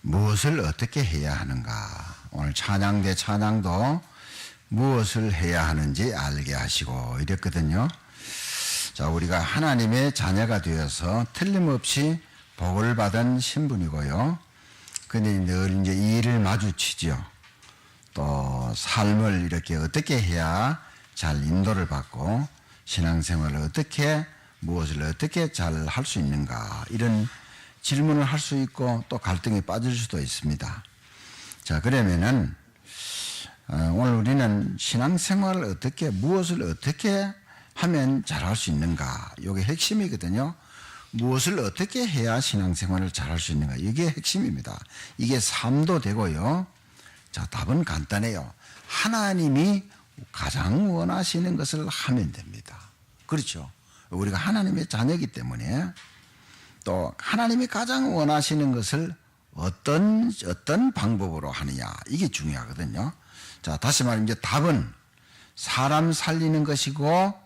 무엇을 어떻게 해야 하는가? 오늘 찬양대 찬양도 무엇을 해야 하는지 알게 하시고 이랬거든요. 자, 우리가 하나님의 자녀가 되어서 틀림없이 복을 받은 신분이고요. 근데 늘 이제 이 일을 마주치죠. 또 삶을 이렇게 어떻게 해야 잘 인도를 받고 신앙생활을 어떻게 무엇을 어떻게 잘 할 수 있는가, 이런 질문을 할 수 있고 또 갈등에 빠질 수도 있습니다. 자, 그러면은 오늘 우리는 신앙생활을 어떻게, 무엇을 어떻게 하면 잘할 수 있는가, 이게 핵심이거든요. 무엇을 어떻게 해야 신앙생활을 잘할 수 있는가, 이게 핵심입니다. 이게 삶도 되고요. 자, 답은 간단해요. 하나님이 가장 원하시는 것을 하면 됩니다. 그렇죠? 우리가 하나님의 자녀이기 때문에 또 하나님이 가장 원하시는 것을 어떤 방법으로 하느냐, 이게 중요하거든요. 자, 다시 말하면 이제 답은 사람 살리는 것이고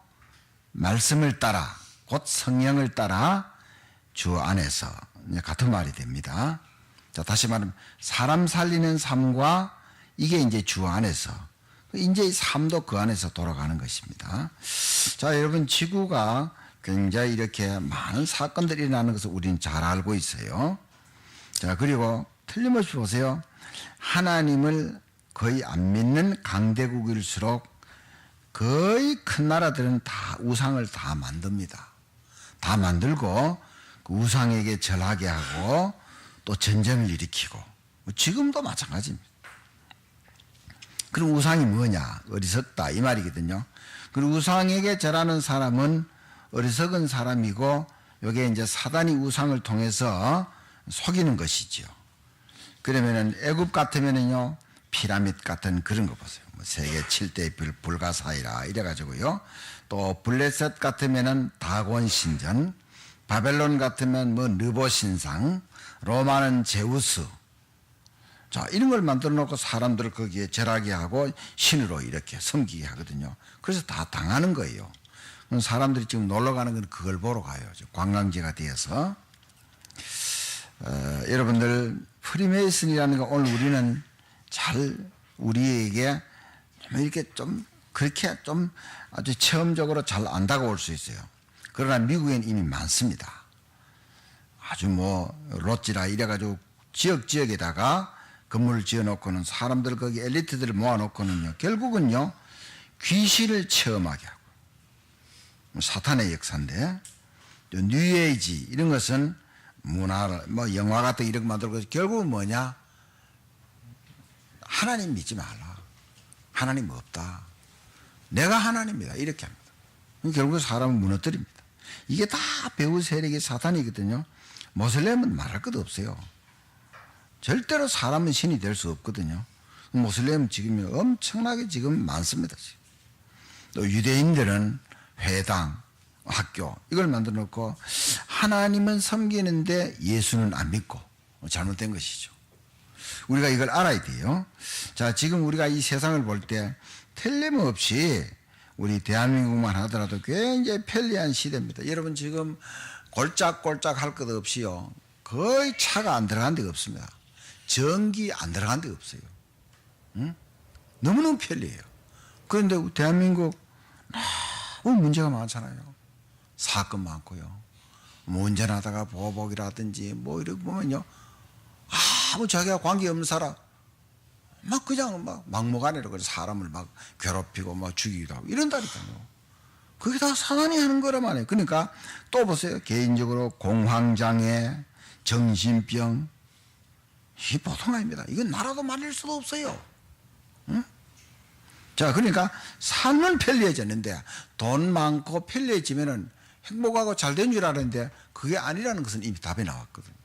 말씀을 따라, 곧 성령을 따라 주 안에서, 같은 말이 됩니다. 자, 다시 말하면 사람 살리는 삶과 이게 이제 주 안에서, 이제 이 삶도 그 안에서 돌아가는 것입니다. 자, 여러분, 지구가 굉장히 이렇게 많은 사건들이 일어나는 것을 우리는 잘 알고 있어요. 자, 그리고 틀림없이 보세요. 하나님을 거의 안 믿는 강대국일수록 거의 큰 나라들은 다 우상을 다 만듭니다. 다 만들고 그 우상에게 절하게 하고 또 전쟁을 일으키고, 지금도 마찬가지입니다. 그럼 우상이 뭐냐? 어리석다, 이 말이거든요. 그리고 우상에게 절하는 사람은 어리석은 사람이고, 이게 이제 사단이 우상을 통해서 속이는 것이죠. 그러면은 애굽 같으면은요, 피라밋 같은 그런 거 보세요. 뭐 세계 7대 불가사의라 이래가지고요. 또 블레셋 같으면은 다곤 신전, 바벨론 같으면 뭐 느보 신상, 로마는 제우스. 자, 이런 걸 만들어 놓고 사람들을 거기에 절하게 하고 신으로 이렇게 섬기게 하거든요. 그래서 다 당하는 거예요. 사람들이 지금 놀러 가는 건 그걸 보러 가요. 관광지가 되어서. 여러분들, 프리메이슨이라는 거 오늘 우리는 잘 우리에게 이렇게 좀 그렇게 좀 아주 체험적으로 잘 안 다가올 수 있어요. 그러나 미국엔 이미 많습니다. 아주 뭐 롯지라 이래가지고 지역에다가 건물을 지어놓고는 사람들 거기 엘리트들을 모아놓고는요, 결국은요 귀신을 체험하게 하고, 사탄의 역사인데, 뉴에이지 이런 것은 문화를 뭐 영화 같은 이런 거 만들고, 결국은 뭐냐? 하나님 믿지 말라. 하나님 없다. 내가 하나님이다. 이렇게 합니다. 결국 사람을 무너뜨립니다. 이게 다 배후 세력의 사탄이거든요. 모슬렘은 말할 것도 없어요. 절대로 사람은 신이 될 수 없거든요. 모슬렘은 지금 엄청나게 지금 많습니다. 지금. 또 유대인들은 회당, 학교 이걸 만들어 놓고 하나님은 섬기는데 예수는 안 믿고, 잘못된 것이죠. 우리가 이걸 알아야 돼요. 자, 지금 우리가 이 세상을 볼 때 틀림없이 우리 대한민국만 하더라도 굉장히 편리한 시대입니다. 여러분, 지금 골짝골짝 할 것 없이요, 거의 차가 안 들어간 데가 없습니다. 전기 안 들어간 데가 없어요. 응? 너무너무 편리해요. 그런데 대한민국 너무 문제가 많잖아요. 사건 많고요. 뭐 운전하다가 보복이라든지 뭐 이렇게 보면요, 아무 자기가 관계없는 사람 막 그냥 막 막무가내로 사람을 막 괴롭히고 막 죽이기도 하고 이런다니까요. 그게 다 사단이 하는 거란 말이에요. 그러니까 또 보세요. 개인적으로 공황장애, 정신병, 이 보통 아닙니다. 이건 나라도 말릴 수도 없어요. 응? 자, 그러니까 삶은 편리해졌는데 돈 많고 편리해지면은 행복하고 잘 된 줄 알았는데 그게 아니라는 것은 이미 답이 나왔거든요.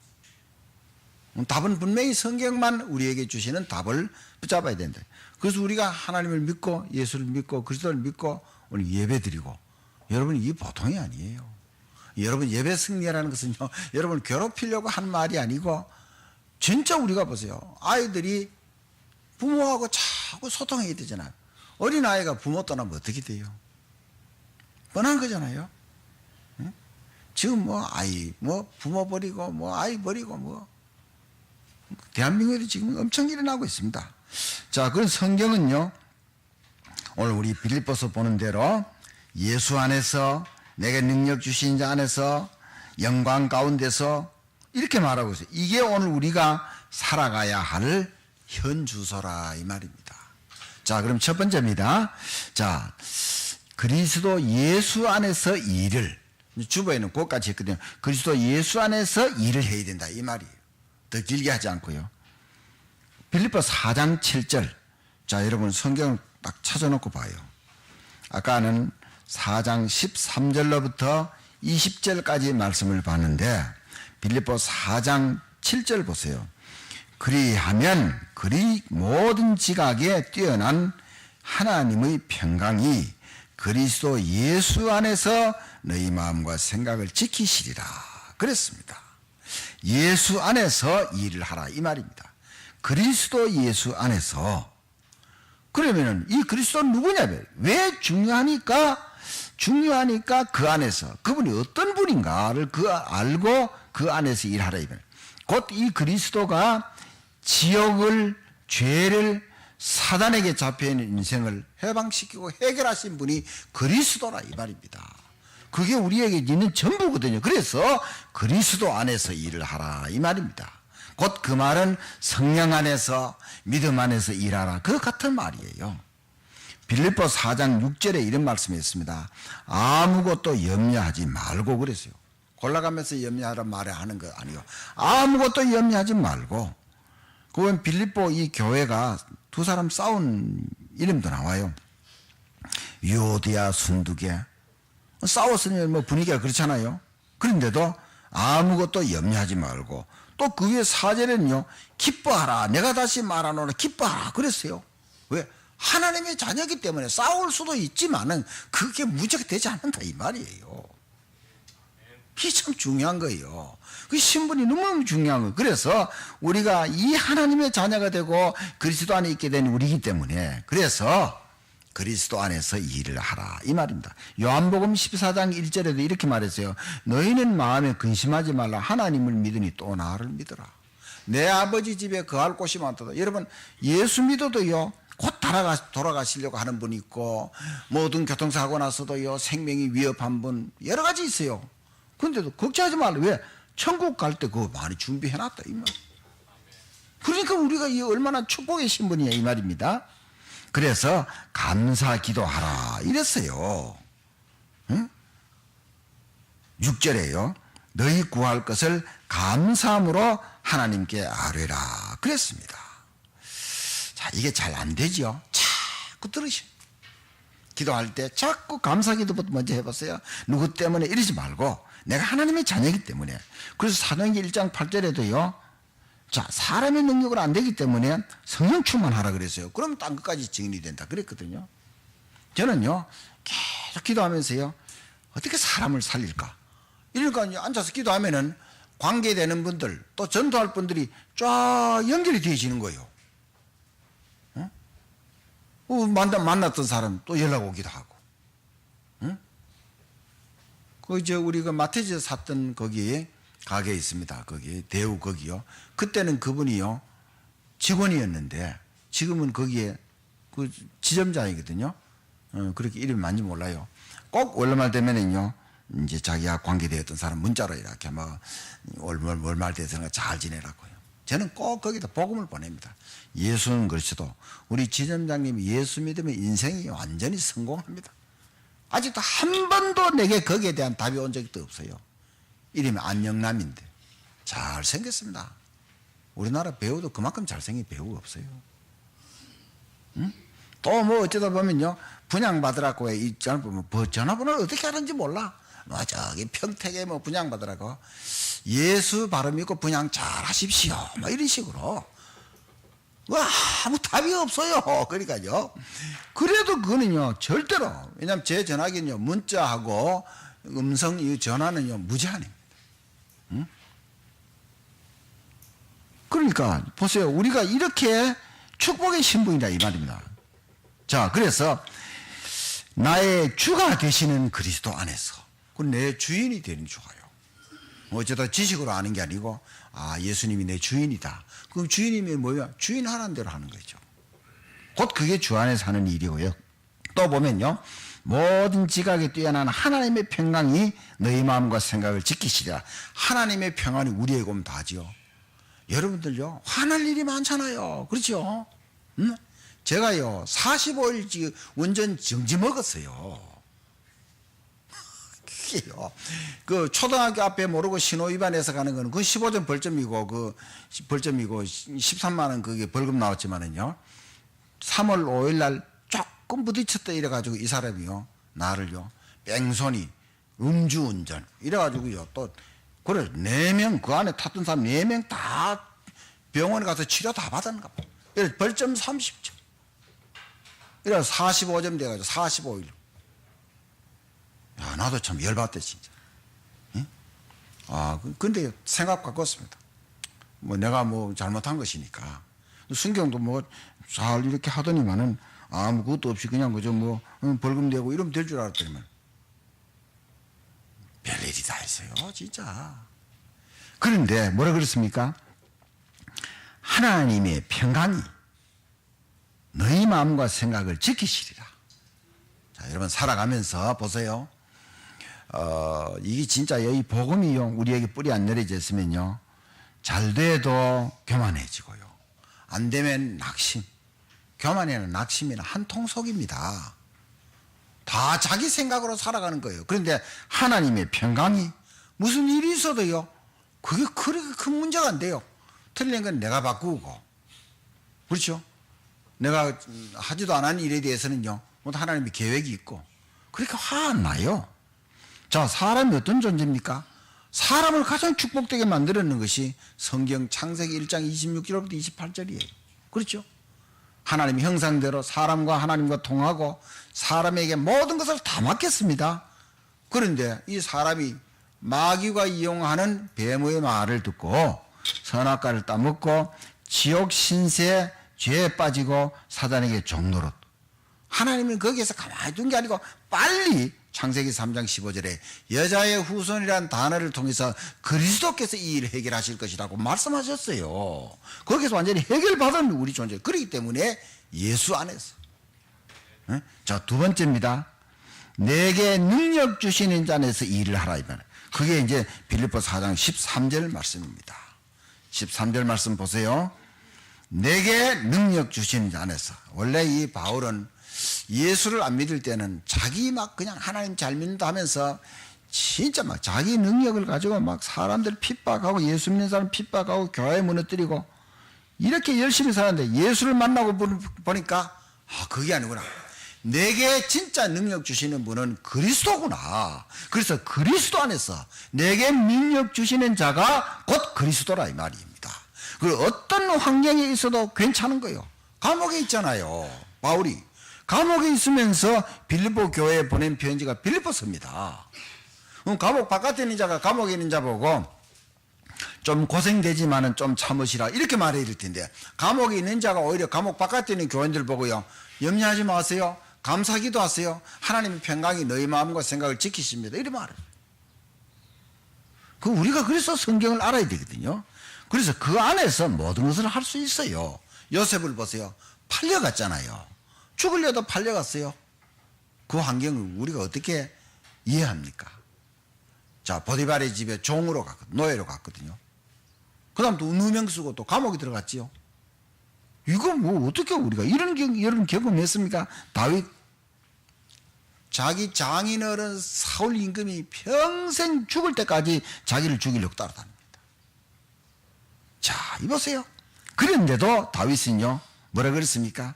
답은 분명히 성경만 우리에게 주시는 답을 붙잡아야 된다. 그래서 우리가 하나님을 믿고 예수를 믿고 그리스도를 믿고 오늘 예배 드리고, 여러분, 이게 보통이 아니에요. 여러분, 예배 승리라는 것은요, 여러분 괴롭히려고 한 말이 아니고, 진짜 우리가 보세요. 아이들이 부모하고 자꾸 소통해야 되잖아요. 어린아이가 부모 떠나면 어떻게 돼요? 뻔한 거잖아요. 응? 지금 뭐 아이, 뭐 부모 버리고, 뭐 아이 버리고, 뭐 대한민국에도 지금 엄청 일어나고 있습니다. 자, 그런 성경은요, 오늘 우리 빌립보서 보는 대로 예수 안에서, 내게 능력 주신 자 안에서, 영광 가운데서 이렇게 말하고 있어요. 이게 오늘 우리가 살아가야 할 현주소라 이 말입니다. 자, 그럼 첫 번째입니다. 자, 그리스도 예수 안에서 일을, 주보에는 그것까지 했거든요. 그리스도 예수 안에서 일을 해야 된다 이 말이에요. 더 길게 하지 않고요. 빌립보 4장 7절. 자, 여러분 성경을 딱 찾아놓고 봐요. 아까는 4장 13절로부터 20절까지 말씀을 봤는데 빌립보 4장 7절 보세요. 그리하면 그리 모든 지각에 뛰어난 하나님의 평강이 그리스도 예수 안에서 너희 마음과 생각을 지키시리라 그랬습니다. 예수 안에서 일을 하라 이 말입니다. 그리스도 예수 안에서. 그러면은 이 그리스도는 누구냐? 왜 중요하니까 그 안에서 그분이 어떤 분인가를 알고 그 안에서 일하라 이 말. 곧 이 그리스도가 지옥을, 죄를, 사단에게 잡혀있는 인생을 해방시키고 해결하신 분이 그리스도라 이 말입니다. 그게 우리에게 있는 전부거든요. 그래서 그리스도 안에서 일을 하라 이 말입니다. 곧 그 말은 성령 안에서, 믿음 안에서 일하라 그 같은 말이에요. 빌립보 4장 6절에 이런 말씀이 있습니다. 아무것도 염려하지 말고 그랬어요. 골라가면서 염려하라 말에 하는 거 아니요. 아무것도 염려하지 말고. 그건 빌립보 이 교회가 두 사람 싸운 이름도 나와요. 유오디아 순두계. 싸웠으면 뭐 분위기가 그렇잖아요. 그런데도 아무것도 염려하지 말고 또 그 위에 4절에는요. 기뻐하라. 내가 다시 말하노라. 기뻐하라. 그랬어요. 왜? 하나님의 자녀이기 때문에 싸울 수도 있지만은 그게 문제가 되지 않는다 이 말이에요. 이게 참 중요한 거예요. 그 신분이 너무 중요한 거예요. 그래서 우리가 이 하나님의 자녀가 되고 그리스도 안에 있게 된 우리이기 때문에 그래서 그리스도 안에서 일을 하라 이 말입니다. 요한복음 14장 1절에도 이렇게 말했어요. 너희는 마음에 근심하지 말라. 하나님을 믿으니 또 나를 믿어라. 내 아버지 집에 거할 곳이 많도다. 여러분 예수 믿어도요. 곧 돌아가시려고 하는 분이 있고 모든 교통사고 나서도요. 생명이 위협한 분 여러 가지 있어요. 그런데도 걱정하지 말라. 왜? 천국 갈 때 그거 많이 준비해놨다 이 말. 그러니까 우리가 이 얼마나 축복의 신분이야 이 말입니다. 그래서 감사 기도하라 이랬어요. 응? 6절에요. 너희 구할 것을 감사함으로 하나님께 아뢰라 그랬습니다. 자, 이게 잘 안 되죠. 자꾸 들으셔. 기도할 때 자꾸 감사 기도부터 먼저 해보세요. 누구 때문에 이러지 말고 내가 하나님의 자녀이기 때문에. 그래서 사도행전 1장 8절에도요. 자, 사람의 능력으로 안 되기 때문에 성령 충만하라 그랬어요. 그러면 딴 것까지 증인이 된다 그랬거든요. 저는요 계속 기도하면서요 어떻게 사람을 살릴까 이러니까 앉아서 기도하면은 관계되는 분들 또 전도할 분들이 쫙 연결이 되어지는 거예요. 만났던 사람 또 연락 오기도 하고. 응? 우리가 마태지에 샀던 거기에 가게 있습니다. 거기 대우 거기요. 그때는 그분이요 직원이었는데 지금은 거기에 그 지점장이거든요. 그렇게 이름이 많이 몰라요. 꼭 월말 되면은요 이제 자기가 관계되었던 사람 문자로 이렇게 뭐 월말 돼서 잘 지내라고요. 저는 꼭 거기다 복음을 보냅니다. 예수는 그렇지도 우리 지점장님이 예수 믿으면 인생이 완전히 성공합니다. 아직도 한 번도 내게 거기에 대한 답이 온 적도 없어요. 이름이 안영남인데 잘생겼습니다. 우리나라 배우도 그만큼 잘생긴 배우가 없어요. 응? 또 뭐 어쩌다 보면요 분양받으라고 이 전화번호를 어떻게 하는지 몰라. 뭐 저기 평택에 뭐 분양받으라고 예수 바로 믿고 분양 잘 하십시오 뭐 이런 식으로 와 아무 답이 없어요. 그러니까요 그래도 그거는요 절대로 왜냐하면 제 전화기는요 문자하고 음성 이 전화는요 무제한입니다. 응? 그러니까 보세요. 우리가 이렇게 축복의 신분이다 이 말입니다. 자, 그래서 나의 주가 되시는 그리스도 안에서 그 내 주인이 되는 좋아요. 어쩌다 지식으로 아는 게 아니고 아 예수님이 내 주인이다. 그럼 주인님이 뭐야? 주인 하라는 대로 하는 거죠. 곧 그게 주 안에 사는 일이고요. 또 보면요. 모든 지각에 뛰어난 하나님의 평강이 너희 마음과 생각을 지키시리라. 하나님의 평안이 우리에게 오면 다지요. 여러분들요. 화날 일이 많잖아요. 그렇죠? 제가요. 45일 완전 정지 먹었어요. 그게요. 그 초등학교 앞에 모르고 신호 위반해서 가는 거는 그 15점 벌점이고 그 벌점이고 13만 원 그게 벌금 나왔지만은요. 3월 5일 날 조금 부딪혔다 이래가지고 이 사람이요. 나를요. 뺑소니, 음주운전 이래가지고요. 또 그래 4명 그 안에 탔던 사람 4명 다 병원에 가서 치료 다 받았는가 봐. 그래서 벌점 30점. 이래서 45점 돼가지고 45일. 야, 나도 참 열받대, 진짜. 응? 아, 근데 생각 바꿨습니다. 뭐 내가 뭐 잘못한 것이니까. 순경도 뭐 잘 이렇게 하더니만은 아무것도 없이 그냥 그저 뭐 벌금 내고 이러면 될 줄 알았더니만. 별일이 다 있어요, 진짜. 그런데 뭐라 그랬습니까? 하나님의 평강이 너희 마음과 생각을 지키시리라. 자, 여러분 살아가면서 보세요. 이게 진짜 이 복음이요 우리에게 뿌리 안 내려졌으면요 잘 돼도 교만해지고요 안 되면 낙심. 교만이나 낙심이나 한 통속입니다. 다 자기 생각으로 살아가는 거예요. 그런데 하나님의 평강이 무슨 일이 있어도요 그게 그렇게 큰 문제가 안 돼요. 틀린 건 내가 바꾸고 그렇죠. 내가 하지도 않은 일에 대해서는요 하나님의 계획이 있고 그렇게 화 안 나요. 자, 사람이 어떤 존재입니까? 사람을 가장 축복되게 만들었는 것이 성경 창세기 1장 26절부터 28절이에요. 그렇죠? 하나님의 형상대로 사람과 하나님과 통하고 사람에게 모든 것을 다 맡겼습니다. 그런데 이 사람이 마귀가 이용하는 뱀의 말을 듣고 선악과를 따먹고 지옥 신세에 죄에 빠지고 사단에게 종노릇. 하나님은 거기에서 가만히 둔 게 아니고 빨리 창세기 3장 15절에 여자의 후손이라는 단어를 통해서 그리스도께서 이 일을 해결하실 것이라고 말씀하셨어요. 거기서 완전히 해결받은 우리 존재. 그렇기 때문에 예수 안에서. 자, 두 번째입니다. 내게 능력 주시는 자 안에서 이 일을 하라. 그게 이제 빌립보 4장 13절 말씀입니다. 13절 말씀 보세요. 내게 능력 주시는 자 안에서. 원래 이 바울은 예수를 안 믿을 때는 자기 막 그냥 하나님 잘 믿는다 하면서 진짜 막 자기 능력을 가지고 막 사람들 핍박하고 예수 믿는 사람 핍박하고 교회 무너뜨리고 이렇게 열심히 사는데 예수를 만나고 보니까 아, 그게 아니구나. 내게 진짜 능력 주시는 분은 그리스도구나. 그래서 그리스도 안에서 내게 능력 주시는 자가 곧 그리스도라 이 말입니다. 그리고 어떤 환경에 있어도 괜찮은 거예요. 감옥에 있잖아요. 바울이. 감옥에 있으면서 빌립보 교회에 보낸 편지가 빌립보서입니다. 감옥 바깥에 있는 자가 감옥에 있는 자 보고 좀 고생되지만은 좀 참으시라 이렇게 말해야 될 텐데 감옥에 있는 자가 오히려 감옥 바깥에 있는 교인들 보고요 염려하지 마세요. 감사기도 하세요. 하나님의 평강이 너희 마음과 생각을 지키십니다. 이렇게 말해요. 우리가 그래서 성경을 알아야 되거든요. 그래서 그 안에서 모든 것을 할 수 있어요. 요셉을 보세요. 팔려갔잖아요. 죽으려도 팔려갔어요. 그 환경을 우리가 어떻게 이해합니까? 자, 보디발의 집에 종으로 갔거든요. 노예로 갔거든요. 그 다음 또 누명 쓰고 또 감옥에 들어갔지요. 이거 뭐 어떻게 우리가 이런 경험했습니까? 다윗 자기 장인어른 사울 임금이 평생 죽을 때까지 자기를 죽이려고 따라다닙니다. 자, 이보세요. 그런데도 다윗은요 뭐라 그랬습니까?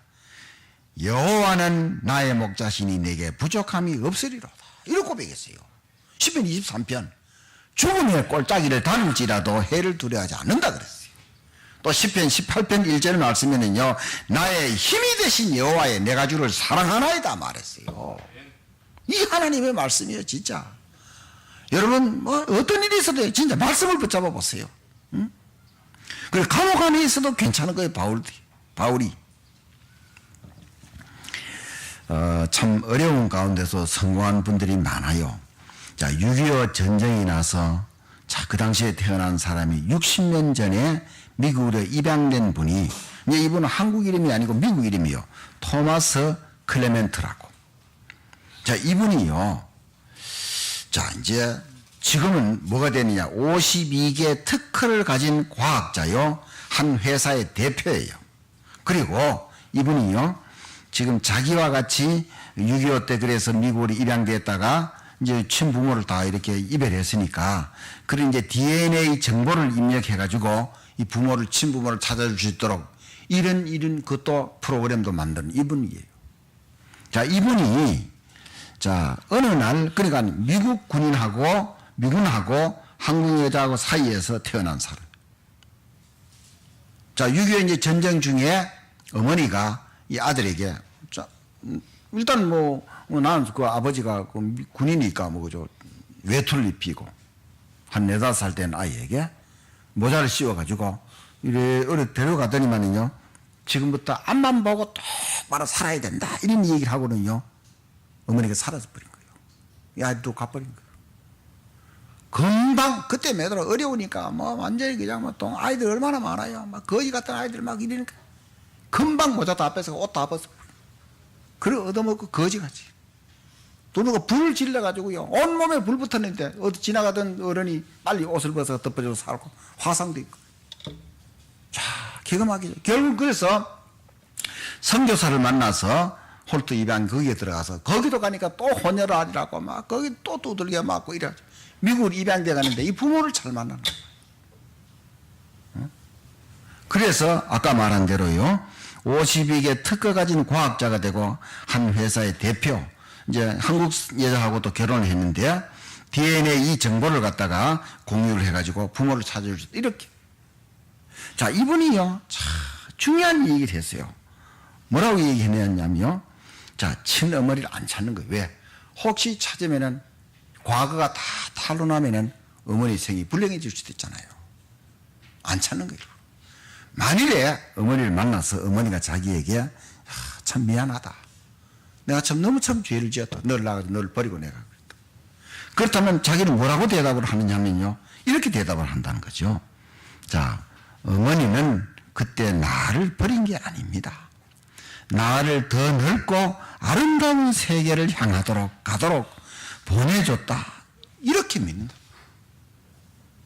여호와는 나의 목자시니 내게 부족함이 없으리로다. 이렇게 고백했어요. 시편 23편 죽음의 꼴짜기를 다룰지라도 해를 두려워하지 않는다 그랬어요. 또 시편 18편 1절 말씀에는요 나의 힘이 되신 여호와의 내가 주를 사랑하나이다 말했어요. 이 하나님의 말씀이에요. 진짜 여러분 뭐 어떤 일이 있어도 진짜 말씀을 붙잡아 보세요. 응? 그리고 감옥 안에 있어도 괜찮은 거예요. 바울이 참 어려운 가운데서 성공한 분들이 많아요. 자, 6.25 전쟁이 나서 자, 그 당시에 태어난 사람이 60년 전에 미국으로 입양된 분이, 이제 이분은 한국 이름이 아니고 미국 이름이요. 토마스 클레멘트라고. 자, 이분이요. 자, 이제 지금은 뭐가 되느냐. 52개 특허를 가진 과학자요. 한 회사의 대표예요. 그리고 이분이요. 지금 자기와 같이 6.25 때 그래서 미국으로 입양됐다가 이제 친부모를 다 이렇게 이별했으니까 그런 이제 DNA 정보를 입력해가지고 이 부모를, 친부모를 찾아줄 수 있도록 이런 그것도 프로그램도 만든 이분이에요. 자, 이분이 자, 어느 날, 그러니까 미군하고 한국 여자하고 사이에서 태어난 사람. 자, 6.25 이제 전쟁 중에 어머니가 이 아들에게, 자, 일단 나는 그 아버지가 그 군이니까 그죠. 외투를 입히고, 한 4, 5살 된 아이에게 모자를 씌워가지고, 이래, 데려가더니만요, 지금부터 앞만 보고 똑바로 살아야 된다. 이런 얘기를 하고는요, 어머니가 사라져버린 거예요. 이 아이도 가버린 거예요. 금방, 그때 매달 어려우니까, 완전히 그냥 아이들 얼마나 많아요. 거지 같은 아이들 이러니까, 금방 모자 다 뺏어, 옷 다 벗어. 그래, 얻어먹고 거지같이. 또 누가 불을 질러가지고요, 온몸에 불 붙었는데, 어디 지나가던 어른이 빨리 옷을 벗어 덮어줘서 살고, 화상도 있고. 자, 기가 막히죠. 결국 그래서 선교사를 만나서 홀트 입양 거기에 들어가서 거기도 가니까 또 혼혈아리라고 거기 또 두들겨 맞고 이래가지고 미국으로 입양돼 가는데 이 부모를 잘 만나는 거예요. 그래서 아까 말한 대로요, 52개 특허 가진 과학자가 되고 한 회사의 대표, 이제 한국 여자하고도 결혼을 했는데 DNA 정보를 갖다가 공유를 해가지고 부모를 찾아줄 수 있다. 이렇게. 자, 이분이요, 참 중요한 얘기를 했어요. 뭐라고 얘기했냐면요, 자, 친어머니를 안 찾는 거예요. 왜? 혹시 찾으면은 과거가 다 탄로나면은 어머니 생이 불행해질 수도 있잖아요. 안 찾는 거예요. 만일에 어머니를 만나서 어머니가 자기에게 참 미안하다. 내가 너무 죄를 지었다. 너를 버리고 내가 그랬다. 그렇다면 자기는 뭐라고 대답을 하느냐면요, 이렇게 대답을 한다는 거죠. 자, 어머니는 그때 나를 버린 게 아닙니다. 나를 더 넓고 아름다운 세계를 가도록 보내줬다. 이렇게 믿는다.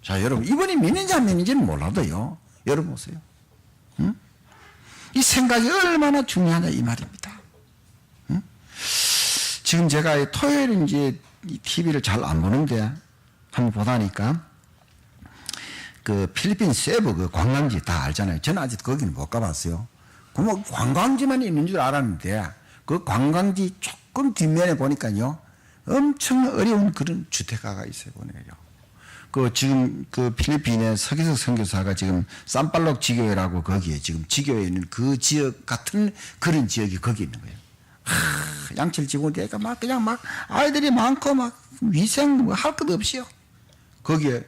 자, 여러분, 이분이 믿는지 안 믿는지는 몰라도요, 여러분 보세요. 응? 이 생각이 얼마나 중요하냐 이 말입니다. 응? 지금 제가 토요일에 이제 TV를 잘 안 보는데 한번 보다니까 그 필리핀 세부 그 관광지 다 알잖아요. 저는 아직 거기는 못 가봤어요. 관광지만 있는 줄 알았는데 그 관광지 조금 뒷면에 보니까요, 엄청 어려운 그런 주택가가 있어요. 보네요. 지금 필리핀의 서기석 선교사가 지금 산팔록 지교회라고 거기에 지금 지교회에 있는 그 지역 같은 그런 지역이 거기 있는 거예요. 양철 지구니까 그냥 아이들이 많고 위생 할 것 없이요. 거기에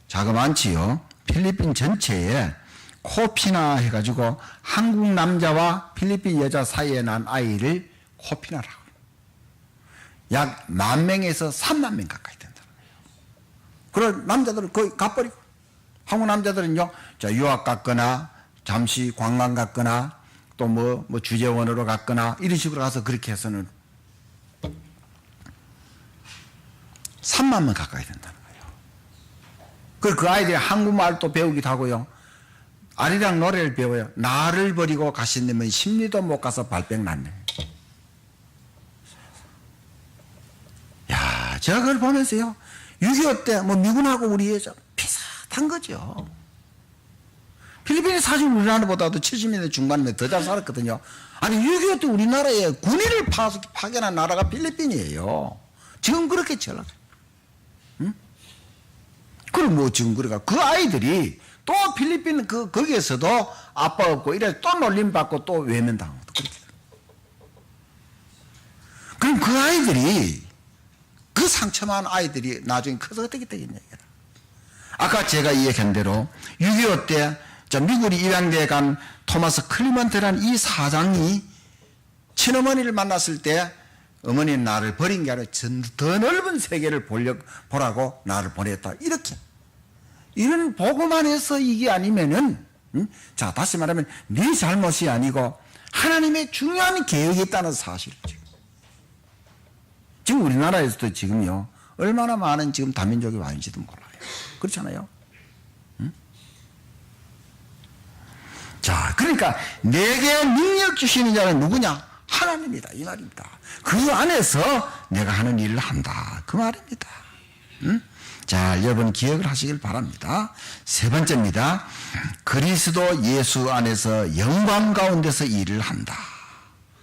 자그만치요, 필리핀 전체에 코피나 해가지고 한국 남자와 필리핀 여자 사이에 난 아이를 코피나라고. 약 10,000명에서 30,000명 가까이 된다는 거예요. 그런 남자들은 거의 가버리고, 한국 남자들은요, 자, 유학 갔거나, 잠시 관광 갔거나, 또 주재원으로 갔거나, 이런 식으로 가서 그렇게 해서는 30,000명 가까이 된다는 거예요. 그 아이들이 한국말도 배우기도 하고요, 아리랑 노래를 배워요. 나를 버리고 가신다면 10리도 못 가서 발병 났네. 야, 제가 그걸 보면서요, 6.25 때 미군하고 우리 여자 비슷한 거죠. 필리핀이 사실 우리나라보다도 70년대 중반에 더 잘 살았거든요. 아니, 6.25 때 우리나라에 군인을 파견한 나라가 필리핀이에요. 지금 그렇게 잘 나가요. 응? 그럼 지금 그 아이들이 또 필리핀 거기에서도 아빠 없고 이래 또 놀림받고 또 외면당하고 그렇게. 그럼 그 아이들이, 그 상처만 아이들이 나중에 커서 어떻게 되겠냐. 아까 제가 이야기한 대로 6.25 때 미국이 입양돼 간 토마스 클리먼트라는 이 사장이 친어머니를 만났을 때 어머니는 나를 버린 게 아니라 더 넓은 세계를 보라고 나를 보냈다. 이렇게. 이런 복음 안에서 이게 아니면은, 자, 다시 말하면 네 잘못이 아니고 하나님의 중요한 계획이 있다는 사실이죠. 지금 우리나라에서도 지금요, 얼마나 많은 지금 다민족이 와있는지도 몰라요. 그렇잖아요. 자, 그러니까 내게 능력 주시는 자는 누구냐? 하나님이다, 이 말입니다. 그 안에서 내가 하는 일을 한다, 그 말입니다. 자, 여러분 기억을 하시길 바랍니다. 세 번째입니다. 그리스도 예수 안에서 영광 가운데서 일을 한다.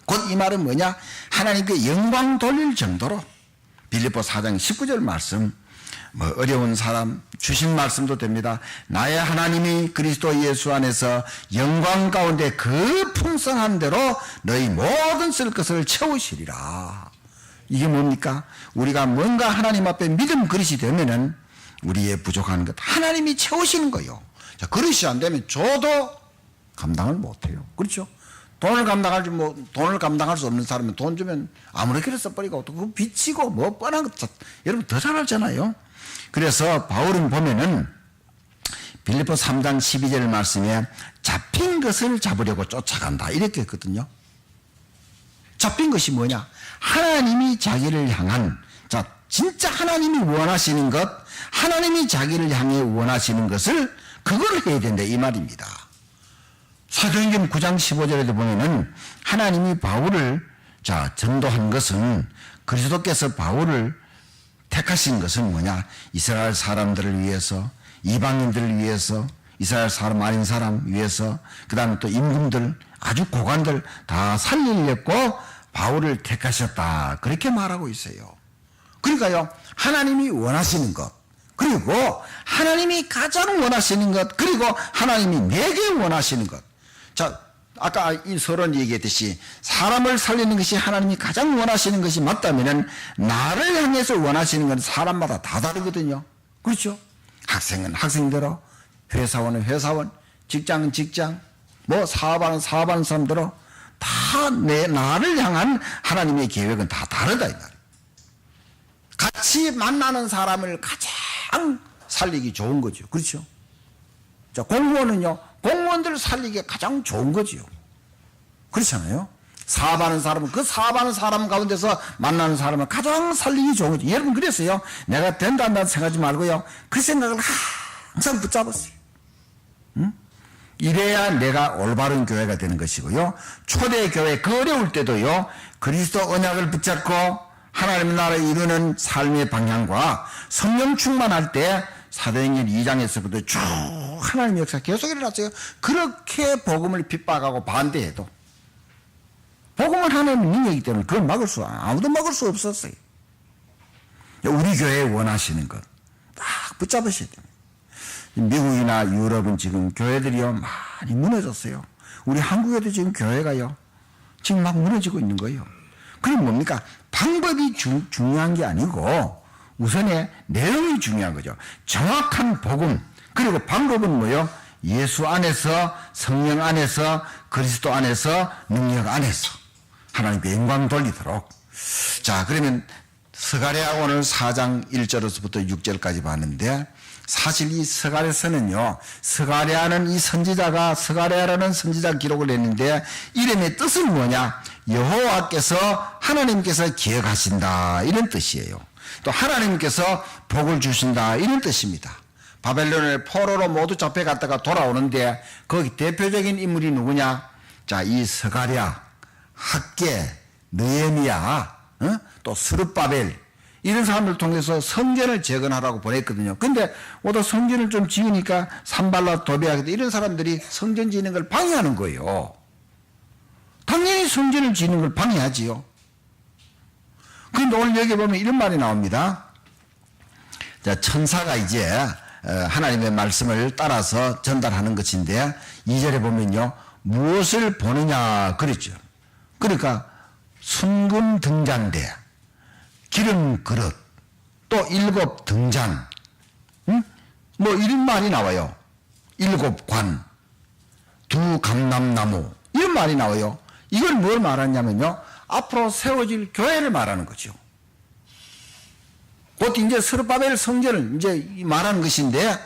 곧 이 말은 뭐냐? 하나님께 영광 돌릴 정도로 빌립보 4장 19절 말씀, 뭐 어려운 사람 주신 말씀도 됩니다. 나의 하나님이 그리스도 예수 안에서 영광 가운데 그 풍성한 대로 너희 모든 쓸 것을 채우시리라. 이게 뭡니까? 우리가 뭔가 하나님 앞에 믿음 그릇이 되면은 우리의 부족한 것 하나님이 채우시는 거예요. 자, 그릇이 안 되면 저도 감당을 못해요. 그렇죠? 돈을 감당할 수 없는 사람은 돈 주면 아무렇게나 써버리고 또 그거 빚지고 뭐 뻔한 것 여러분 더 잘 알잖아요. 그래서 바울은 보면은 빌립보 3장 12절 말씀에 잡힌 것을 잡으려고 쫓아간다 이렇게 했거든요. 잡힌 것이 뭐냐? 하나님이 자기를 향한, 자, 진짜 하나님이 원하시는 것, 하나님이 자기를 향해 원하시는 것을 그걸 해야 된다 이 말입니다. 사도행전 9장 15절에도 보면은 하나님이 바울을 전도한 것은, 그리스도께서 바울을 택하신 것은 뭐냐? 이스라엘 사람들을 위해서, 이방인들을 위해서, 이스라엘 사람 아닌 사람 위해서, 그 다음에 또 임금들, 아주 고관들 다 살리려고 바울을 택하셨다, 그렇게 말하고 있어요. 그러니까요, 하나님이 원하시는 것, 그리고 하나님이 가장 원하시는 것, 그리고 하나님이 내게 원하시는 것. 자, 아까 이 서론 얘기했듯이 사람을 살리는 것이 하나님이 가장 원하시는 것이 맞다면은 나를 향해서 원하시는 건 사람마다 다 다르거든요. 그렇죠? 학생은 학생대로, 회사원은 회사원, 직장은 직장, 뭐 사업하는 사람대로 다 나를 향한 하나님의 계획은 다 다르다 이 말이에요. 같이 만나는 사람을 가장 살리기 좋은 거죠. 그렇죠? 자, 공무원은요, 공무원들을 살리기가 가장 좋은 거지요. 그렇잖아요. 사업하는 사람은 그 사업하는 사람 가운데서 만나는 사람을 가장 살리기 좋은 거죠. 여러분, 그래서요, 내가 된다 한다는 생각하지 말고요, 그 생각을 항상 붙잡았어요. 이래야 내가 올바른 교회가 되는 것이고요. 초대교회 그 어려울 때도요, 그리스도 언약을 붙잡고 하나님의 나라를 이루는 삶의 방향과 성령 충만할 때 사도행전 2장에서부터 쭉 하나님의 역사 계속 일어났어요. 그렇게 복음을 핍박하고 반대해도 복음은 하나님의 능력이기 때문에 그걸 아무도 막을 수 없었어요. 우리 교회에 원하시는 것 딱 붙잡으셔야 됩니다. 미국이나 유럽은 지금 교회들이요 많이 무너졌어요. 우리 한국에도 지금 교회가요 지금 막 무너지고 있는 거예요. 그럼 뭡니까? 방법이 중요한 게 아니고 우선의 내용이 중요한 거죠. 정확한 복음, 그리고 방법은 뭐요? 예수 안에서, 성령 안에서, 그리스도 안에서, 능력 안에서 하나님께 영광 돌리도록. 자, 그러면 스가랴 오늘 4장 1절에서부터 6절까지 봤는데, 사실 이 스가랴서는요, 스가랴는 이 선지자가 스가랴라는 선지자 기록을 했는데 이름의 뜻은 뭐냐? 여호와께서, 하나님께서 기억하신다, 이런 뜻이에요. 또 하나님께서 복을 주신다, 이런 뜻입니다. 바벨론의 포로로 모두 잡혀갔다가 돌아오는데 거기 대표적인 인물이 누구냐? 자, 이 스가랴, 학개, 느헤미야, 또 스룹바벨, 이런 사람들 통해서 성전을 재건하라고 보냈거든요. 근데 오다 성전을 좀 지으니까 산발라 도비아 이런 사람들이 성전 지는 걸 방해하는 거예요. 당연히 성전을 지는 걸 방해하지요. 그런데 오늘 여기 보면 이런 말이 나옵니다. 자, 천사가 이제 하나님의 말씀을 따라서 전달하는 것인데 2절에 보면요, 무엇을 보느냐 그랬죠. 그러니까 순금 등잔대, 기름 그릇, 또 7 등잔, 뭐 이런 말이 나와요. 7 관, 2 감람나무, 이런 말이 나와요. 이걸 뭘 말하냐면요, 앞으로 세워질 교회를 말하는 거죠. 곧 이제 스룹바벨 성전을 이제 말하는 것인데,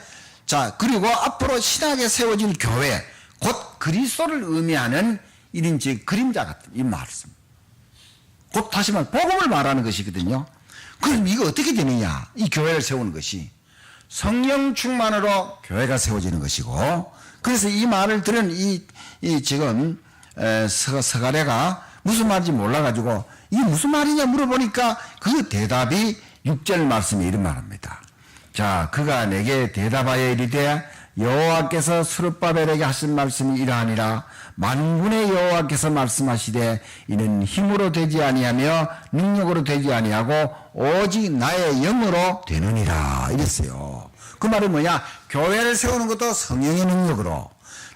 자, 그리고 앞으로 신학에 세워질 교회, 곧 그리스도를 의미하는 이런 그림자 같은 이 말씀. 곧 다시 말해 복음을 말하는 것이거든요. 그럼 이거 어떻게 되느냐? 이 교회를 세우는 것이 성령 충만으로 교회가 세워지는 것이고, 그래서 이 말을 들은 이 지금 서가랴가 무슨 말인지 몰라가지고 이게 무슨 말이냐 물어보니까 그 대답이 6절 말씀에 이런 말합니다. 자, 그가 내게 대답하여 이르되 여호와께서 스룹바벨에게 하신 말씀이 이러하니라. 만군의 여호와께서 말씀하시되 이는 힘으로 되지 아니하며 능력으로 되지 아니하고 오직 나의 영으로 되느니라 이랬어요. 그 말이 뭐냐? 교회를 세우는 것도 성령의 능력으로,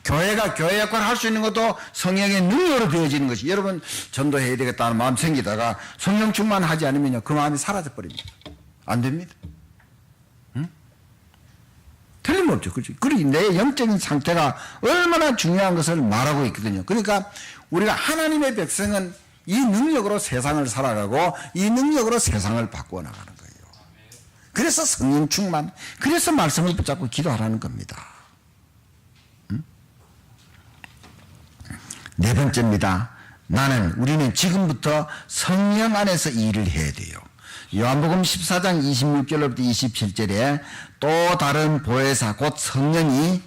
교회가 교회 역할을 할 수 있는 것도 성령의 능력으로 되어지는 것이. 여러분 전도해야 되겠다는 마음 생기다가 성령 충만하지 않으면요 그 마음이 사라져 버립니다. 안 됩니다. 틀림없죠. 그렇죠. 그리고 내 영적인 상태가 얼마나 중요한 것을 말하고 있거든요. 그러니까 우리가 하나님의 백성은 이 능력으로 세상을 살아가고 이 능력으로 세상을 바꾸어 나가는 거예요. 그래서 성령 충만, 그래서 말씀을 붙잡고 기도하라는 겁니다. 네 번째입니다. 우리는 지금부터 성령 안에서 일을 해야 돼요. 요한복음 14장 26절로부터 27절에 또 다른 보혜사 곧 성령이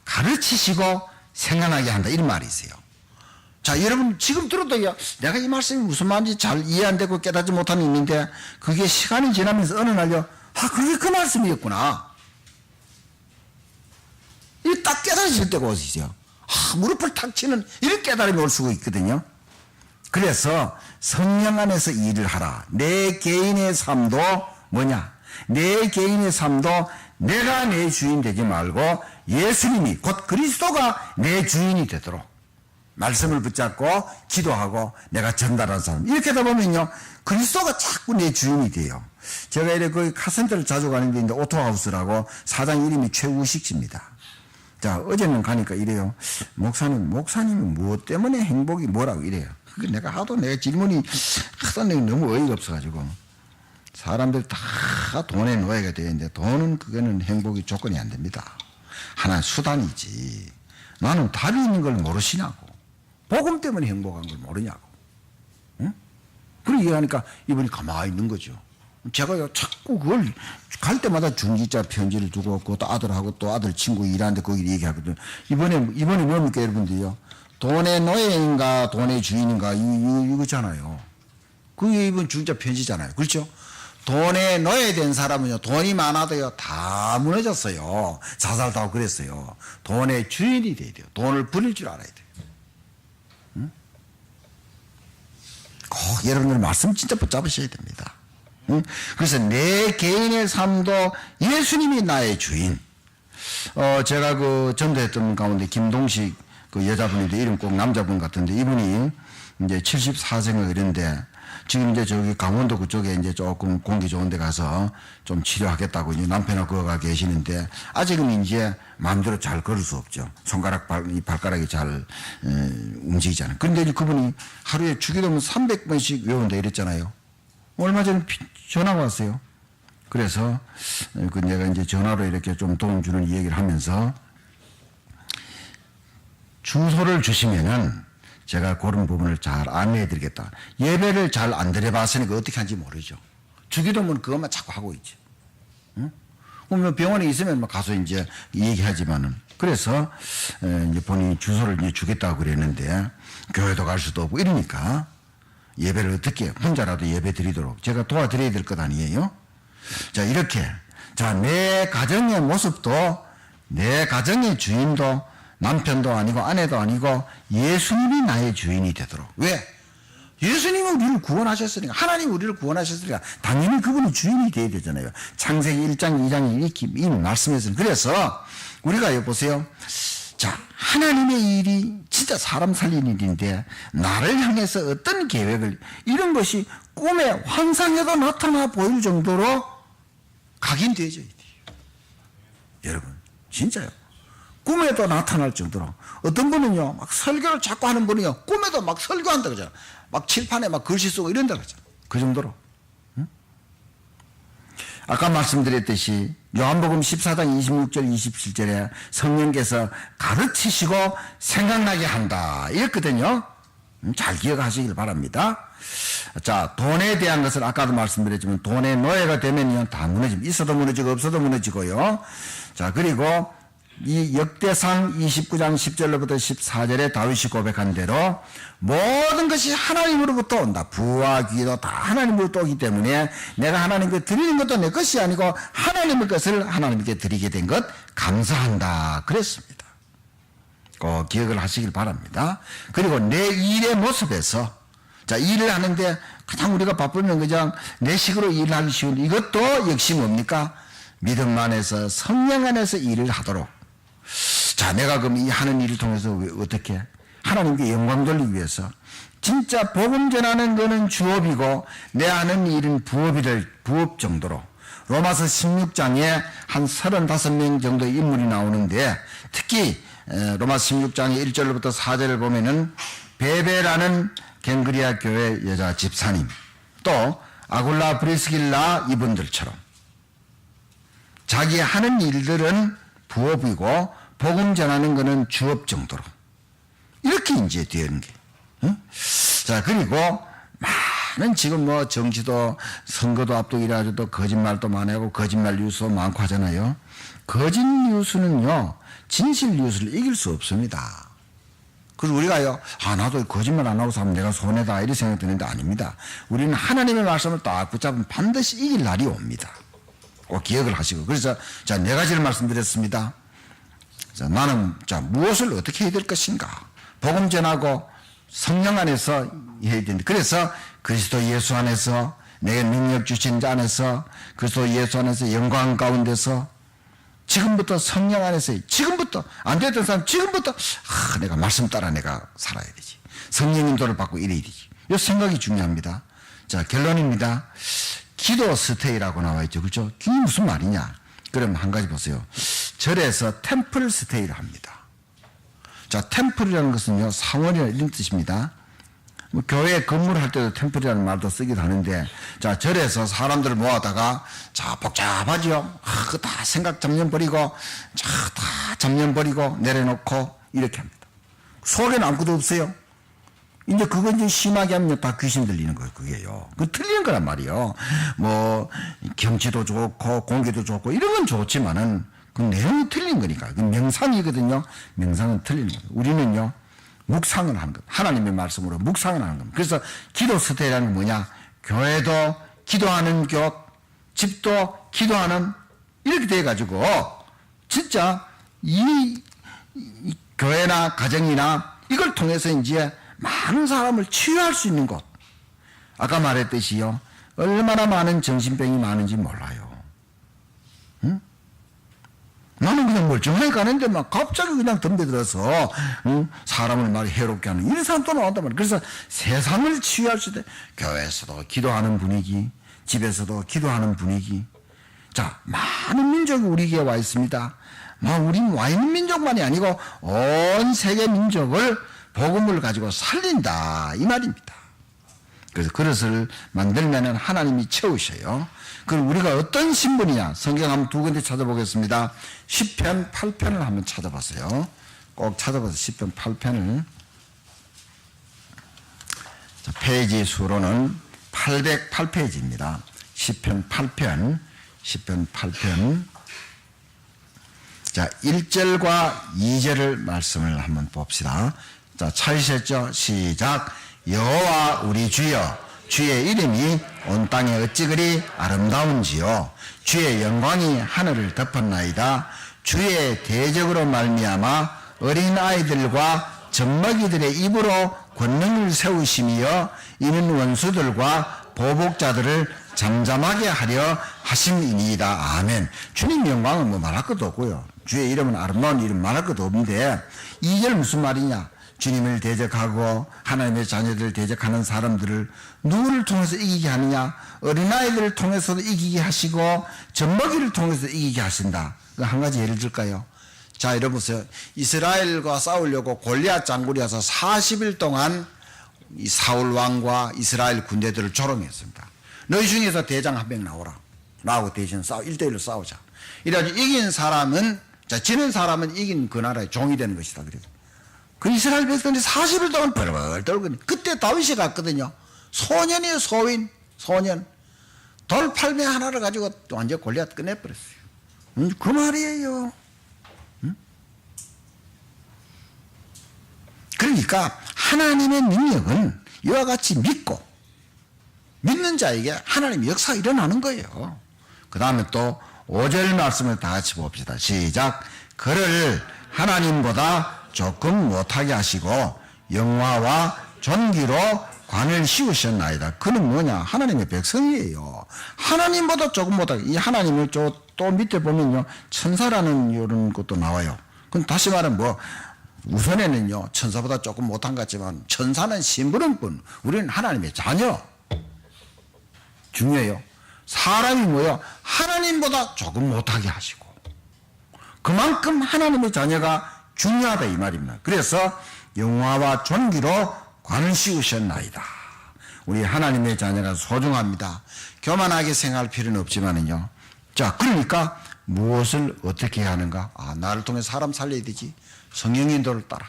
가르치시고 생각나게 한다 이런 말이 있어요. 자, 여러분 지금 들어도요 내가 이 말씀이 무슨 말인지 잘 이해 안 되고 깨닫지 못하는 있는데 그게 시간이 지나면서 어느 날요 그게 그 말씀이었구나 이 딱 깨달으실 때가 오시죠. 무릎을 탁 치는 이런 깨달음이 올 수가 있거든요. 그래서 성령 안에서 일을 하라. 내 개인의 삶도 뭐냐? 내 개인의 삶도 내가 내 주인 되지 말고 예수님이 곧 그리스도가 내 주인이 되도록 말씀을 붙잡고 기도하고 내가 전달하는 사람. 이렇게 하다 보면요 그리스도가 자꾸 내 주인이 돼요. 제가 이렇게 거기 카센터를 자주 가는 데 있는데 오토하우스라고 사장 이름이 최우식 씨입니다. 자, 어제는 가니까 이래요. 목사님이 무엇 때문에 행복이 뭐라고 이래요. 내가 질문이 하도 너무 어이가 없어가지고 사람들 다 돈에 노예가 되는데 돈은 그거는 행복이 조건이 안 됩니다. 하나의 수단이지. 나는 답이 있는 걸 모르시냐고. 복음 때문에 행복한 걸 모르냐고. 응? 그렇게 얘기하니까 이분이 가만히 있는 거죠. 제가요 자꾸 그걸 갈 때마다 중지자 편지를 주고 그것도 아들하고 또 아들 친구 일하는데 거기 얘기하거든요. 이번에 뭡니까 여러분들이요? 돈의 노예인가 돈의 주인인가 이거잖아요. 그게 이번 중자 편지잖아요. 그렇죠? 돈의 노예된 사람은요 돈이 많아도요 다 무너졌어요. 자살도 하고 그랬어요. 돈의 주인이 돼야 돼요. 돈을 부릴 줄 알아야 돼요. 응? 꼭 여러분들 말씀 진짜 붙잡으셔야 됩니다. 응? 그래서 내 개인의 삶도 예수님이 나의 주인. 제가 그 전도했던 가운데 김동식 그 여자분인데 이름 꼭 남자분 같은데 이분이 이제 74세가 이런데 지금 이제 저기 강원도 그쪽에 이제 조금 공기 좋은 데 가서 좀 치료하겠다고 이제 남편하고 그가 계시는데 아직은 이제 마음대로 잘 걸을 수 없죠. 발가락이 잘 움직이잖아요. 그런데 이제 그분이 하루에 주기도문 300번씩 외운다 이랬잖아요. 얼마 전에 전화가 왔어요. 그래서 내가 이제 전화로 이렇게 좀 도움 주는 얘기를 하면서 주소를 주시면은 제가 그런 부분을 잘 안내해 드리겠다. 예배를 잘 안 드려봤으니까 어떻게 하는지 모르죠. 주기도문 그것만 자꾸 하고 있죠. 응? 그럼 병원에 있으면 가서 이제 얘기하지만은 그래서 이제 본인이 주소를 이제 주겠다고 그랬는데 교회도 갈 수도 없고 이러니까 예배를 어떻게 혼자라도 예배 드리도록 제가 도와드려야 될 것 아니에요? 자, 이렇게 내 가정의 모습도 내 가정의 주인도 남편도 아니고 아내도 아니고 예수님이 나의 주인이 되도록. 왜? 예수님은 우리를 구원하셨으니까 하나님 우리를 구원하셨으니까 당연히 그분이 주인이 되어야 되잖아요. 창세기 1장 2장에 이렇게 이미 말씀했어요. 그래서 우리가 보세요. 자, 하나님의 일이 진짜 사람 살리는 일인데 나를 향해서 어떤 계획을 이런 것이 꿈에 환상에도 나타나 보일 정도로 각인되어져야 돼요. 여러분 진짜요. 꿈에도 나타날 정도로 어떤 분은요 막 설교를 자꾸 하는 분이요 꿈에도 막 설교한다 그러잖아. 막 칠판에 막 글씨 쓰고 이런다 그러잖아. 그 정도로. 응? 아까 말씀드렸듯이 요한복음 14장 26절 27절에 성령께서 가르치시고 생각나게 한다 이랬거든요. 잘 기억하시길 바랍니다. 자, 돈에 대한 것을 아까도 말씀드렸지만 돈의 노예가 되면요 다 무너집니다. 있어도 무너지고 없어도 무너지고요. 자, 그리고 이 역대상 29장 10절로부터 14절에 다윗이 고백한 대로 모든 것이 하나님으로부터 온다. 부와 귀도 다 하나님으로부터 오기 때문에 내가 하나님께 드리는 것도 내 것이 아니고 하나님의 것을 하나님께 드리게 된 것 감사한다 그랬습니다. 꼭 기억을 하시길 바랍니다. 그리고 내 일의 모습에서 자, 일을 하는데 가장 우리가 바쁘면 그냥 내 식으로 일을 하기 쉬운 이것도 역시 뭡니까? 믿음 안에서 성령 안에서 일을 하도록. 자, 내가 그럼 이 하는 일을 통해서 어떻게 하나님께 영광 돌리기 위해서 진짜 복음 전하는 거는 주업이고 내 하는 일은 부업이 될 부업 정도로 로마서 16장에 한 35명 정도의 인물이 나오는데 특히 로마서 16장의 1절부터 4절을 보면은 베베라는 갱그리아 교회 여자 집사님 또 아굴라 브리스길라 이분들처럼 자기 하는 일들은 부업이고 복음 전하는 것은 주업 정도로 이렇게 이제 되는 게. 응? 자, 그리고 많은 지금 뭐 정치도 선거도 앞두고 이래가지고 또 거짓말도 많이 하고 거짓말 뉴스도 많고 하잖아요. 거짓 뉴스는요 진실 뉴스를 이길 수 없습니다. 그래서 우리가요 나도 거짓말 안 하고 살면 내가 손해다 이런 생각이 드는데 아닙니다. 우리는 하나님의 말씀을 딱 붙잡으면 반드시 이길 날이 옵니다. 꼭 기억을 하시고. 그래서 자, 네 가지를 말씀드렸습니다. 자, 나는 자, 무엇을 어떻게 해야 될 것인가? 복음 전하고 성령 안에서 해야 되는데 그래서 그리스도 예수 안에서 내게 능력 주신 자 안에서 그리스도 예수 안에서 영광 가운데서 지금부터 성령 안에서 지금부터 안 됐던 사람 지금부터 내가 말씀 따라 내가 살아야 되지. 성령 인도를 받고 이래야 되지. 이 생각이 중요합니다. 자, 결론입니다. 기도 스테이라고 나와 있죠. 그렇죠? 이게 무슨 말이냐? 그럼 한 가지 보세요. 절에서 템플 스테이를 합니다. 자, 템플이라는 것은요, 사원이라 이런 뜻입니다. 뭐 교회 건물할 때도 템플이라는 말도 쓰기도 하는데, 자, 절에서 사람들을 모아다가, 자, 복잡하죠? 그거 다 생각 잡념 버리고, 자, 다 잡념 버리고, 내려놓고, 이렇게 합니다. 속에는 아무것도 없어요. 이제 그거 이제 심하게 하면 다 귀신 들리는 거예요, 그게요. 그 틀리는 거란 말이에요. 뭐, 경치도 좋고, 공기도 좋고, 이런 건 좋지만은, 그 내용이 틀린 거니까. 그 명상이거든요. 명상은 틀리는 거예요. 우리는요, 묵상을 하는 것. 하나님의 말씀으로 묵상을 하는 겁니다. 그래서 기도 스테이라는 건 뭐냐? 교회도 기도하는 교, 집도 기도하는, 이렇게 돼가지고, 진짜 이 교회나 가정이나 이걸 통해서 이제 많은 사람을 치유할 수 있는 곳. 아까 말했듯이요. 얼마나 많은 정신병이 많은지 몰라요. 응? 나는 그냥 멀쩡하게 가는데 막 갑자기 그냥 덤벼들어서 사람을 막 해롭게 하는 이런 사람 또 나온단 말이에요. 그래서 세상을 치유할 수 있다. 교회에서도 기도하는 분위기, 집에서도 기도하는 분위기. 자, 많은 민족이 우리에게 와 있습니다. 우린 와 있는 민족만이 아니고 온 세계 민족을 복음을 가지고 살린다 이 말입니다. 그래서 그릇을 만들면은 하나님이 채우셔요. 그럼 우리가 어떤 신분이냐? 성경 한번 두 군데 찾아보겠습니다. 시편 8편을 한번 찾아보세요. 꼭 찾아봐서 시편 8편을. 자, 페이지 수로는 808페이지입니다. 시편 8편, 시편 8편. 자, 1절과 2절을 말씀을 한번 봅시다. 자, 찾으셨죠? 시작. 여호와 우리 주여, 주의 이름이 온 땅에 어찌 그리 아름다운지요. 주의 영광이 하늘을 덮었나이다. 주의 대적으로 말미암아 어린 아이들과 젖먹이들의 입으로 권능을 세우시며 이는 원수들과 보복자들을 잠잠하게 하려 하심이니이다. 아멘. 주님 영광은 뭐 말할 것도 없고요. 주의 이름은 아름다운 이름 말할 것도 없는데 2절 무슨 말이냐? 주님을 대적하고 하나님의 자녀들을 대적하는 사람들을 누구를 통해서 이기게 하느냐? 어린아이들을 통해서도 이기게 하시고 젖먹이를 통해서 이기게 하신다. 한 가지 예를 들까요? 자, 여러분 보세요. 이스라엘과 싸우려고 골리앗 장군이 와서 40일 동안 이 사울 왕과 이스라엘 군대들을 조롱했습니다. 너희 중에서 대장 한 명 나오라. 나하고 대신 1대1로 싸우자. 이래가지고 이긴 사람은, 지는 사람은 이긴 그 나라의 종이 되는 것이다. 그래서. 그 이스라엘 백성들이 40일 동안 벌벌 떨거든요. 그때 다윗이 갔거든요. 소년이에요, 소년. 돌팔매 하나를 가지고 완전 골리앗 끝내버렸어요. 그 말이에요. 그러니까 하나님의 능력은 이와 같이 믿는 자에게 하나님의 역사가 일어나는 거예요. 그 다음에 또 5절 말씀을 다 같이 봅시다. 시작. 그를 하나님보다 조금 못하게 하시고 영화와 존귀로 관을 씌우셨나이다. 그는 뭐냐? 하나님의 백성이에요. 하나님보다 조금 못하게. 이 하나님을 또 밑에 보면요, 천사라는 이런 것도 나와요. 그럼 다시 말하면 우선에는요, 천사보다 조금 못한 것 같지만 천사는 심부름꾼, 우리는 하나님의 자녀. 중요해요. 사람이 하나님보다 조금 못하게 하시고 그만큼 하나님의 자녀가 중요하다 이 말입니다. 그래서 영화와 존귀로 관을 씌우셨나이다. 우리 하나님의 자녀가 소중합니다. 교만하게 생각할 필요는 없지만은요. 자, 그러니까 무엇을 어떻게 해야 하는가? 나를 통해 사람 살려야 되지. 성령의 인도를 따라.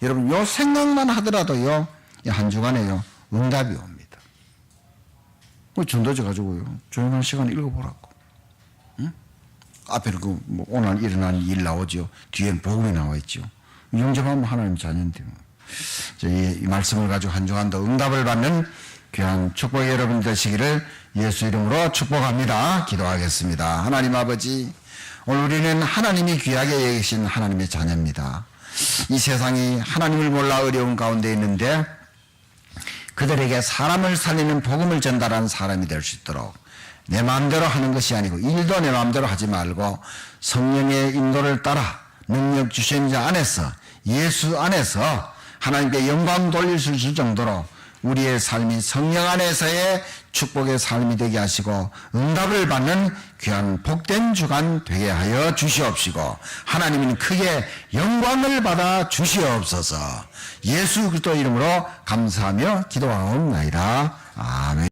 여러분, 요 생각만 하더라도요, 한 주간에요, 응답이 옵니다. 전도지 가지고요, 조용한 시간 읽어보라고. 응? 앞에는 오늘 일어난 일 나오죠. 뒤엔 복음이 나와 있죠. 영접하면 하나님 자녀인데. 이 말씀을 가지고 한 주간도 응답을 받는 귀한 축복의 여러분 되시기를 예수 이름으로 축복합니다. 기도하겠습니다. 하나님 아버지, 오늘 우리는 하나님이 귀하게 여기신 하나님의 자녀입니다. 이 세상이 하나님을 몰라 어려운 가운데 있는데 그들에게 사람을 살리는 복음을 전달하는 사람이 될 수 있도록 내 마음대로 하는 것이 아니고 일도 내 마음대로 하지 말고 성령의 인도를 따라 능력 주신 자 안에서, 예수 안에서 하나님께 영광 돌릴 수 있을 정도로 우리의 삶이 성령 안에서의 축복의 삶이 되게 하시고 응답을 받는 귀한 복된 주간 되게 하여 주시옵시고 하나님은 크게 영광을 받아 주시옵소서. 예수 그리스도 이름으로 감사하며 기도하옵나이다. 아멘.